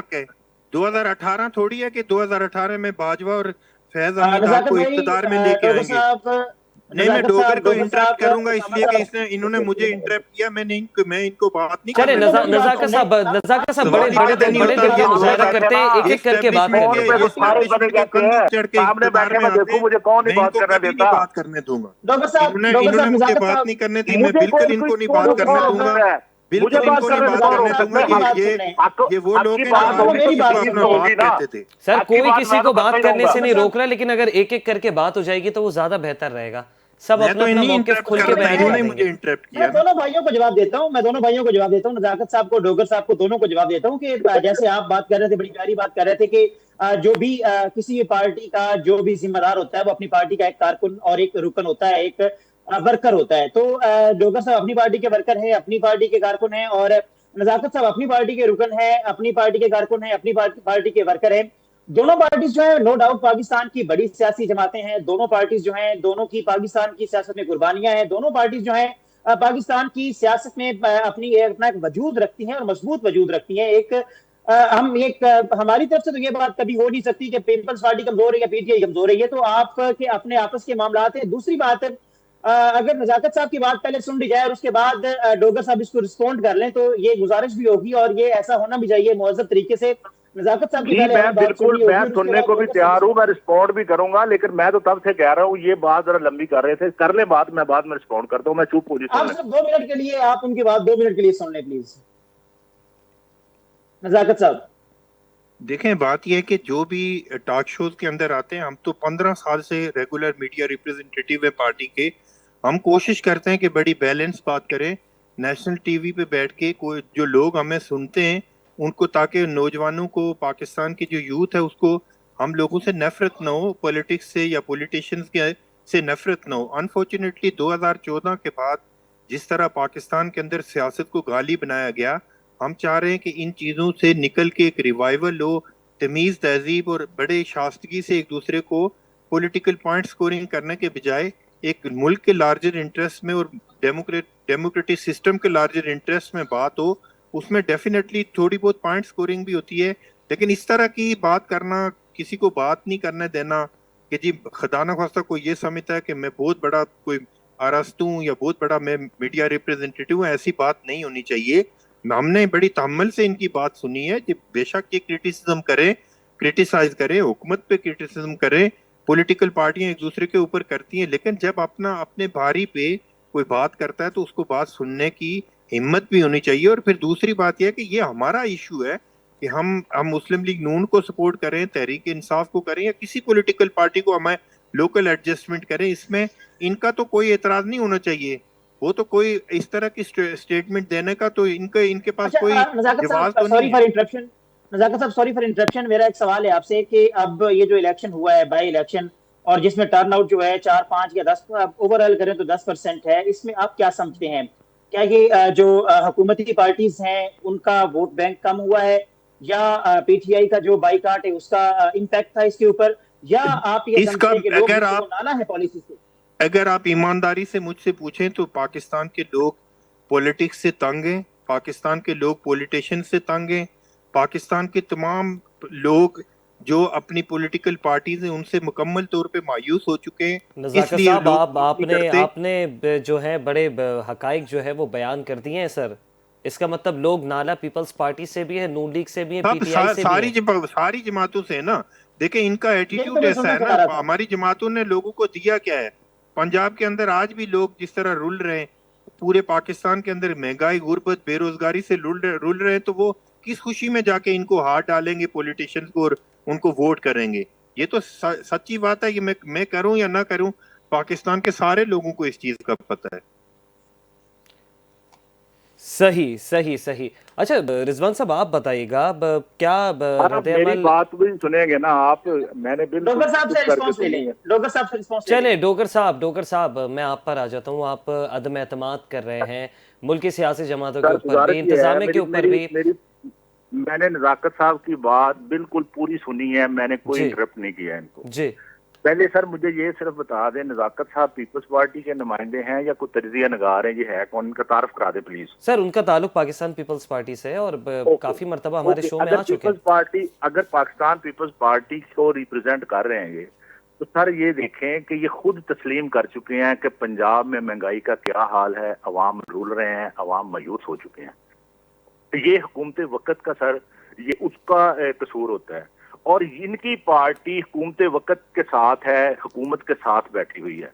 हक है? 2018 थोड़ी है कि 2018 में बाजवा और फैज हमीदार नजाकत को भाई, इख्तिदार में लेके डॉक्टर आएंगे। साहब, नहीं, मैं डोगर को डॉक्टर इंटरप्ट साहब, करूंगा उसामा इसलिए कि साहब, इन्होंने मुझे इंटरप्ट किया। मैं इनको बात नहीं चले करने दूंगा। नजाकत साहब बड़े सवाल ही बड़े पैदा नहीं बड़े होता। दिल के ये मुजाहरा लोग करते हैं, एक एक करके बात एस्टेब्लिशमेंट करेंगे। पे तो सारे बने के कहते हैं, कंधों चढ़ के सामने इख्तिदार बैठे में मैं आते देखूं हैं, मुझे कौन मैं नहीं बात इनको करने कभी नहीं देता। बात करने दूंगा। डॉक्टर इन्होंने साहब मुझे नजाकत बात साहब, नहीं करने दी, मैं मुझे बिल्कुल कोई इनको नहीं कौन बात करने कौन दूंगा। है? मुझे बिल्कुल बात इनको नहीं करने बात कौन करने रोक दूंगा। सकता है? ये वो आपकी लोग हैं जो बात चलो मेरी आर्मी बात को अपना सुनो। बाप कहते थे। सर आपकी कोई बात किसी मैं को तो बात करता ही करने से रहूंगा। नहीं रोक रहा, लेकिन अगर एक एक करके बात हो जाएगी तो वो ज्यादा बेहतर रहेगा। सब मैं अपना तो अपना इन्हीं मौकिफ इंटरप्ट खुल कर के रहा था, बयान इन्होंने कर मुझे देंगे। इंटरप्ट मैं किया ना। दोनों भाइयों को जवाब देता हूँ, नजाकत साहब को, डोगर साहब को, दोनों को जवाब देता हूँ कि जैसे आप बात कर रहे थे, बड़ी प्यारी बात कर रहे थे कि जो भी किसी भी पार्टी का जो भी जिम्मेदार होता है वो अपनी पार्टी का एक कारकुन और एक रुकन होता है, एक वर्कर होता है। तो डोगर साहब अपनी पार्टी के वर्कर हैं, अपनी पार्टी के कारकुन हैं, और नजाकत साहब अपनी पार्टी के रुकन है, अपनी पार्टी के कारकुन हैं, अपनी पार्टी के वर्कर हैं। दोनों पार्टीज जो है नो डाउट पाकिस्तान की बड़ी सियासी जमातें हैं। दोनों पार्टीज जो हैं, दोनों की पाकिस्तान की सियासत में कुर्बानियां हैं। दोनों पार्टीज जो हैं पाकिस्तान की सियासत में अपना एक वजूद रखती हैं और मजबूत वजूद रखती हैं। हमारी तरफ से तो ये बात कभी हो नहीं सकती कि पीपल्स पार्टी कमजोर है या पीटीआई कमजोर है। ये तो आप के अपने आपस के मामलात हैं। दूसरी बात, अगर नजाकत साहब की बात पहले सुन ली जाए और उसके बाद डोगर साहब इसको रिस्पॉन्ड कर लें, तो ये गुजारिश भी होगी और ये ऐसा होना भी चाहिए मुअज्जब तरीके से। नजाकत साहब की जी, पहले मैं हमें बात बिल्कुल सुननी होगी मैं और उसके सुनने बाद को भी डोगर तैयार साहब। हूँ, मैं रिस्पॉन्ड भी करूंगा, लेकिन मैं तो तब से कह रहा हूँ ये बात जरा लंबी कर रहे थे, कर ले बात, मैं बाद में रिस्पॉन्ड करता हूँ, मैं चुप हो जी सुन आप ले। सिर्फ 2 मिनट के लिए, आप उनकी बात 2 मिनट के लिए सुन लें प्लीज, नजाकत साहब। देखें, बात यह है कि जो भी टॉक शोज के अंदर आते हैं, हम तो 15 साल से रेगुलर मीडिया रिप्रेजेंटेटिव है पार्टी के। हम कोशिश करते हैं कि बड़ी बैलेंस बात करें नेशनल टीवी पे बैठ के। कोई जो लोग हमें सुनते हैं उनको, ताकि नौजवानों को, पाकिस्तान की जो यूथ है उसको हम लोगों से नफरत ना हो, पॉलिटिक्स से या पॉलिटिशियंस के से नफरत ना हो। अनफॉर्चुनेटली 2014 के बाद जिस तरह पाकिस्तान के अंदर सियासत को गाली बनाया गया, हम चाह रहे हैं कि इन चीज़ों से निकल के एक रिवाइवल हो, तमीज़ तहजीब और बड़े शास्तगी से एक दूसरे को पॉलिटिकल पॉइंट स्कोरिंग करने के बजाय एक मुल्क के लार्जर इंटरेस्ट में और डेमोक्रेटिक सिस्टम के लार्जर इंटरेस्ट में बात हो। उसमें डेफिनेटली थोड़ी बहुत पॉइंट स्कोरिंग भी होती है, लेकिन इस तरह की बात करना, किसी को बात नहीं करने देना कि जी खुदा न खास्ता कोई ये समझता है कि मैं बहुत बड़ा कोई अरस्तू हूँ या बहुत बड़ा मैं मीडिया रिप्रेजेंटेटिव हूँ, ऐसी बात नहीं होनी चाहिए। हमने बड़ी तहम्मुल से इनकी बात सुनी है कि बेशक ये क्रिटिसिज्म करें, क्रिटिसाइज करें, हुकूमत पे क्रिटिसिज्म करें, पॉलिटिकल पार्टियां एक दूसरे के ऊपर करती हैं, लेकिन जब अपना अपने भारी पे कोई बात करता है तो उसको बात सुनने की हिम्मत भी होनी चाहिए। और फिर दूसरी बात यह है कि ये हमारा इशू है कि हम मुस्लिम लीग नून को सपोर्ट करें, तहरीक इंसाफ को करें या किसी पॉलिटिकल पार्टी को हमें लोकल एडजस्टमेंट करें, इसमें इनका तो कोई एतराज नहीं होना चाहिए। वो तो कोई इस तरह की स्टेटमेंट देने का तो इनके पास अच्छा, कोई नजाकत जवाब साहब तो नहीं सॉरी है। For interruption. नजाकत साहब सॉरी फॉर इंटरप्शन, मेरा एक सवाल है आपसे कि अब ये जो इलेक्शन हुआ है, बाई इलेक्शन, और जिसमें टर्नआउट जो है 4, 5 या 10, ओवरऑल करें तो 10% है, इसमें आप क्या समझते हैं? क्या ये जो हुकूमती पार्टीज हैं उनका वोट बैंक कम हुआ है, या पीटीआई का जो बाईकाट है उसका इम्पैक्ट था इसके ऊपर, या आप ये इसका समझते हैं कि लोग जो है वो नाला है पॉलिसी से? अगर आप ईमानदारी से मुझसे पूछें तो पाकिस्तान के लोग पॉलिटिक्स से तंग हैं, पाकिस्तान के लोग पॉलिटिशियन से तंग हैं, पाकिस्तान के तमाम लोग जो अपनी पॉलिटिकल पार्टीज हैं उनसे मुकम्मल तौर पे मायूस हो चुके हैं, नज़ाकत इसलिए साहब, लोग आप वोट नहीं आपने करते। आपने जो है बड़े हकाइक जो है वो बयान कर दिए हैं सर। इसका मतलब लोग नाला पीपल्स पार्टी से भी है, नून लीग से भी है, सब पीटीआई से भी है। सारी जमातों से है ना। देखें, इनका यही तो एटीट्यूड मैं ऐसा सुनना है चाह ना। रहा था। हमारी जमातों ने लोगों को दिया क्या है? पंजाब के अंदर आज भी लोग जिस तरह रुल रहे हैं, पूरे पाकिस्तान के अंदर महंगाई, गुर्बत, बेरोजगारी से रुल रहे हैं, तो वो किस खुशी में जाके इनको हाथ डालेंगे पॉलिटिशियंस को और उनको वोट करेंगे? ये तो सच्ची बात है कि मैं करूं या ना करूं, पाकिस्तान के सारे लोगों को इस चीज का पता है। सही सही सही। अच्छा रिजवान साहब, आप बताइएगा क्या आप रद्द मेरी अमल। बात भी सुनेंगे ना आप? मैंने बिल्कुल डोगर साहब चुप से करके रिस्पॉन्स ले सुनी लें, है। डोगर साहब से रिस्पॉन्स ले लें। चले डोगर साहब मैं आप पर आ जाता हूँ। आप अदम एतमाद कर रहे हैं मुल्क की सियासी जमातों के सर, ऊपर भी, गुजारिश ये है, इंतजामे के मेरी ऊपर मेरी भी। मेरी मैंने नजाकत साहब की बात बिल्कुल पूरी सुनी है, मैंने कोई जी इंटरप्ट नहीं किया इनको। जी। पहले सर मुझे ये सिर्फ बता दें, नजाकत साहब पीपल्स पार्टी के नुमाइंदे हैं या कोई तजिया नगार है? ये है कौन? इनका तारफ करा दे प्लीज। सर उनका ताल्लुक पाकिस्तान पीपल्स पार्टी से है और ओके, काफ़ी मरतबा हमारे ओके। शो में आ चुके हैं। अगर पाकिस्तान पीपल्स पार्टी को रिप्रेजेंट कर रहे हैं ये, तो सर ये देखें कि ये खुद तस्लीम कर चुके हैं कि पंजाब में महंगाई का क्या हाल है, अवाम रुल रहे हैं, अवाम मायूस हो चुके हैं। तो ये हुकूमत वक़्त का सर, ये उसका कसूर होता है। और इनकी पार्टी हुकूमत वक़्त के साथ है, हुकूमत के साथ बैठी हुई है।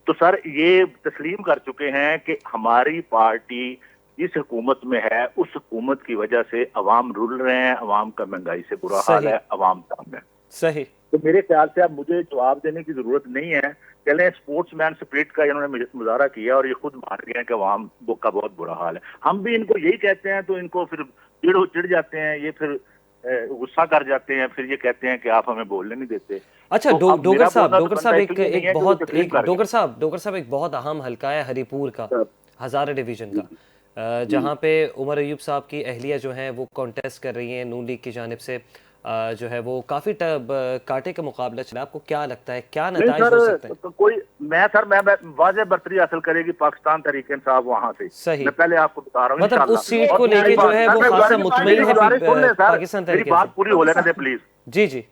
तो सर ये तस्लीम कर चुके हैं कि हमारी पार्टी जिस हुकूमत में है, उस हुकूमत की वजह से अवाम रुल रहे हैं, अवाम का महंगाई से बुरा हाल सही है, अवाम तंग है। सही। तो मेरे ख्याल से अब मुझे जवाब देने की जरूरत नहीं है। चलें, स्पोर्ट्समैन स्पिरिट का इन्होंने मुजाहरा किया और ये खुद मान गए हैं कि अवाम का बहुत बुरा हाल है। हम भी इनको यही कहते हैं तो इनको फिर चिढ़ जाते हैं। ये फिर गुस्सा कर जाते हैं, फिर ये कहते हैं कि आप हमें बोलने नहीं देते। अच्छा, तो अब डोगर मेरा साहब, बोलना तो डोगर बनता साहब इसलिए नहीं है कि वो तकलीफ कर गए। डोगर साहब एक बहुत अहम हलका है हरिपुर का, सर, हज़ारा डिवीज़न का, जहाँ पे उमर अयूब साहब की अहलिया जो हैं वो कॉन्टेस्ट कर रही हैं नून लीग की जानिब से। जो है वो काफ़ी कांटे का मुकाबला चला। आपको क्या लगता है, क्या नहीं नताइज सर, हो सकते हैं? तो कोई मैं वाज़ेह बर्तरी हासिल करेगी पाकिस्तान तहरीक इंसाफ वहां से। सही, मैं पहले आपको बता रहा हूँ मतलब इंशाल्लाह। उस सीट और को दूसरी लेके जो बात, है सर, वो मैं खासा गुजारिश मुतमईन है गुजारिश सुन लें सर, पाकिस्तान मेरी तहरीक बात इंसाफ। पूरी हो लेने दे प्लीज। जी जी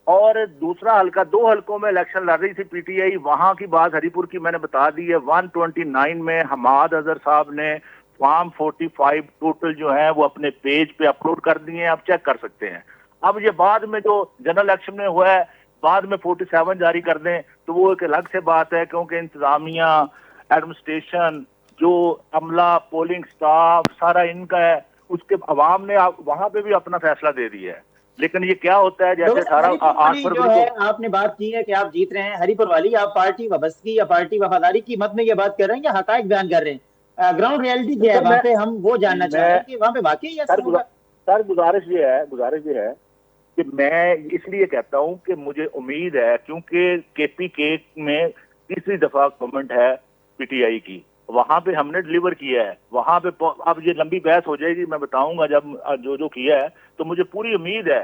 और दूसरा हल्का, 2 हल्कों में इलेक्शन लड़ रही थी पीटीआई, वहां की बात हरिपुर की मैंने बता दी है। 129 में हमाद अजहर साहब ने फॉर्म 45 टोटल जो है वो अपने पेज पे अपलोड कर दिए हैं, आप चेक कर सकते हैं। अब ये बाद में जो जनरल इलेक्शन में हुआ है, बाद में 47 जारी कर दें तो वो एक अलग से बात है, क्योंकि इंतजामिया, एडमिनिस्ट्रेशन, जो अमला, पोलिंग स्टाफ सारा इनका है। उसके अवाम ने वहां पे भी अपना फैसला दे दिया है। लेकिन ये क्या होता है, जैसे डॉक्टर साहब, 8 हरिपुर वाली जो फरवरी है, को आपने बात की है कि आप जीत रहे हैं, हरिपुर वाली आप पार्टी वाबस्तगी या पार्टी वफादारी की मत में ये बात कर रहे हैं या हकायक बयान कर रहे हैं? ग्राउंड रियलिटी क्या है सर वहां पे, हम वो जानना चाह रहे मैं हैं कि वहां पे वाकई ऐसा सर होगा? सर गुजारिश ये है कि मैं इसलिए कहता हूं कि मुझे उम्मीद है, क्योंकि केपीके में तीसरी दफा गवर्नमेंट है पीटीआई की, वहां पे हमने डिलीवर किया है। वहां पे अब ये लंबी बहस हो जाएगी, मैं बताऊंगा जब जो जो किया है। तो मुझे पूरी उम्मीद है,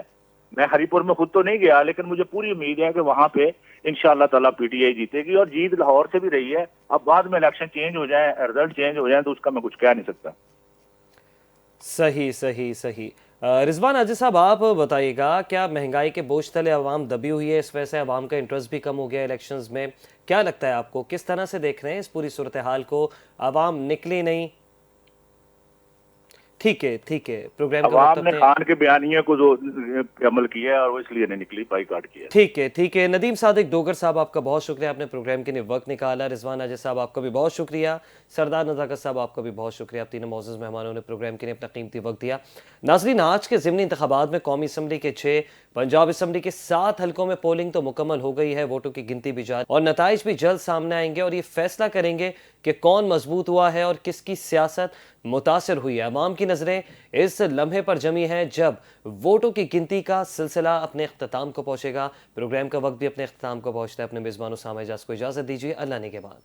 मैं हरिपुर में खुद तो नहीं गया, लेकिन मुझे पूरी उम्मीद है कि वहां पे इंशाअल्लाह ताला पीटीआई जीतेगी। और जीत लाहौर से भी रही है। अब बाद में इलेक्शन चेंज हो जाए, रिजल्ट चेंज हो जाए, तो उसका मैं कुछ कह नहीं सकता। सही सही सही। रिजवान आजिज साहब, आप बताइएगा, क्या महंगाई के बोझ तले आवाम दबी हुई है, इस वजह से आवाम का इंटरेस्ट भी कम हो गया इलेक्शंस में? क्या लगता है आपको, किस तरह से देख रहे हैं इस पूरी सूरत हाल को? आवाम निकली नहीं? ठीक है, प्रोग्राम का वक्त अवाम ने अपने। खान के बयानिए को जो अमल किया है और वो इसलिए नहीं निकली, बाईकाट किया। ठीक है। नदीम सादिक डोगर साहब, आपका बहुत शुक्रिया, आपने प्रोग्राम के लिए वक्त निकाला। रिजवान आजिज साहब, आपका भी बहुत शुक्रिया। सरदार नज़ाकत साहब, आपका भी बहुत शुक्रिया। आप तीनों मौजूद मेहमानों ने प्रोग्राम के लिए अपना कीमती वक्त दिया। नाजरीन, आज के ज़िमनी इंतखाबात में कौमी असम्बली के 6, पंजाब असम्बली के 7 हल्कों में पोलिंग तो मुकम्मल हो गई है। वोटों की गिनती भी जारी और नताइज भी जल्द सामने आएंगे और ये फैसला करेंगे कि कौन मजबूत हुआ है और किसकी सियासत मुतासर हुई है। अवाम की नज़रें इस लम्हे पर जमी हैं जब वोटों की गिनती का सिलसिला अपने अख्ताम को पहुंचेगा। प्रोग्राम का वक्त भी अपने अख्ताम को पहुंचता है। अपने मेज़बानों सामने को इजाज़त दीजिए। अल्लाह ने के बाद।